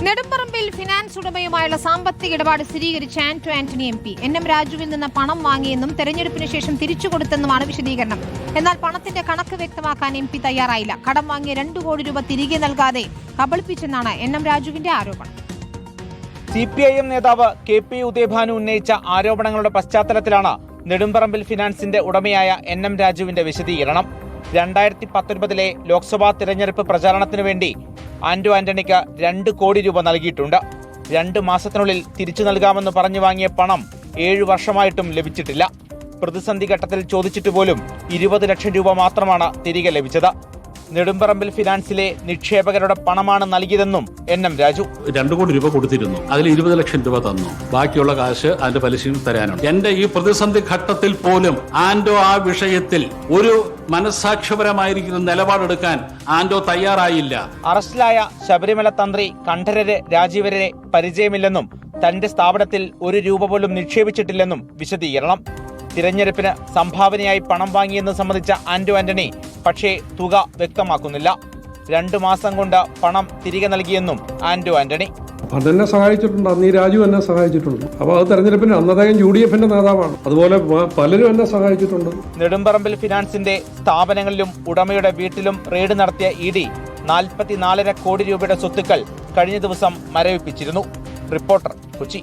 Nedumparambil finance ഉടമയുമായുള്ള സാമ്പത്തിക ഇടപാട് സ്ഥിരീകരിച്ച Antony M P N M രാജുവിൽ നിന്ന് പണം വാങ്ങിയെന്നും തെരഞ്ഞെടുപ്പിന് ശേഷം തിരിച്ചുകൊടുത്തെന്നുമാണ് വിശദീകരണം. എന്നാൽ പണത്തിന്റെ കണക്ക് വ്യക്തമാക്കാൻ എം പി തയ്യാറായില്ല. കടം വാങ്ങിയ 2 കോടി രൂപ തിരികെ നൽകാതെ കബളിപ്പിച്ചെന്നാണ് എൻ എം രാജുവിന്റെ ആരോപണം. CPIM നേതാവ് KP ഉദയഭാനു ഉന്നയിച്ച ആരോപണങ്ങളുടെ പശ്ചാത്തലത്തിലാണ് നെടുമ്പറമ്പിൽ ഫിനാൻസിന്റെ ഉടമയായ എൻ എം രാജുവിന്റെ വിശദീകരണം. 2019 ലോക്സഭാ തിരഞ്ഞെടുപ്പ് പ്രചാരണത്തിനു വേണ്ടി ആന്റണിക്ക് 2 കോടി രൂപ നൽകിയിട്ടുണ്ട്. 2 മാസത്തിനുള്ളിൽ തിരിച്ചു നൽകാമെന്ന് പറഞ്ഞു വാങ്ങിയ പണം 7 വർഷമായിട്ടും ലഭിച്ചിട്ടില്ല. പ്രതിസന്ധി ഘട്ടത്തിൽ ചോദിച്ചിട്ട് പോലും 20 ലക്ഷം രൂപ മാത്രമാണ് തിരികെ ലഭിച്ചത്. നെടുമ്പറമ്പിൽ ഫിനാൻസിലെ നിക്ഷേപകരുടെ പണമാണ് നൽകിയതെന്നും എൻ എം രാജു. 2 കോടി രൂപ കൊടുത്തിരുന്നു, അതിൽ 20 ലക്ഷം രൂപ തന്നു, ബാക്കിയുള്ള കാശ് അതിന്റെ പലിശയും തരാനുണ്ട്. എന്റെ ഈ പ്രതിസന്ധി ഘട്ടത്തിൽ പോലും ആന്റോ ആ വിഷയത്തിൽ ഒരു മനസാക്ഷ്യപരമായിരിക്കുന്ന നിലപാടെടുക്കാൻ ആന്റോ തയ്യാറായില്ല. അറസ്റ്റിലായ ശബരിമല തന്ത്രി കണ്ഠരര് രാജീവരെ പരിചയമില്ലെന്നും തന്റെ സ്ഥാപനത്തിൽ 1 രൂപ പോലും നിക്ഷേപിച്ചിട്ടില്ലെന്നും വിശദീകരണം. തിരഞ്ഞെടുപ്പിന് സംഭാവനയായി പണം വാങ്ങിയെന്ന് സംബന്ധിച്ച ആന്റണി പക്ഷേ തുക വ്യക്തമാക്കുന്നില്ല. 2 മാസം കൊണ്ട് പണം തിരികെ നൽകിയെന്നും ആന്റണി. അതെന്നെ സഹായിച്ചിട്ടുണ്ട്, അന്ന് ഈ രാജു എന്നെ സഹായിച്ചിട്ടുണ്ട്. അപ്പോൾ അത് തെരഞ്ഞെടുപ്പിന് അന്നദ്ദേഹം UDF നേതാവാണ്. അതുപോലെ പലരും എന്നെ സഹായിച്ചിട്ടുണ്ട്. നെടുമ്പറമ്പിൽ ഫിനാൻസിന്റെ സ്ഥാപനങ്ങളിലും ഉടമയുടെ വീട്ടിലും റെയ്ഡ് നടത്തിയ ED 44.5 കോടി രൂപയുടെ സ്വത്തുക്കൾ കഴിഞ്ഞ ദിവസം മരവിപ്പിച്ചിരുന്നു. റിപ്പോർട്ടർ, കൊച്ചി.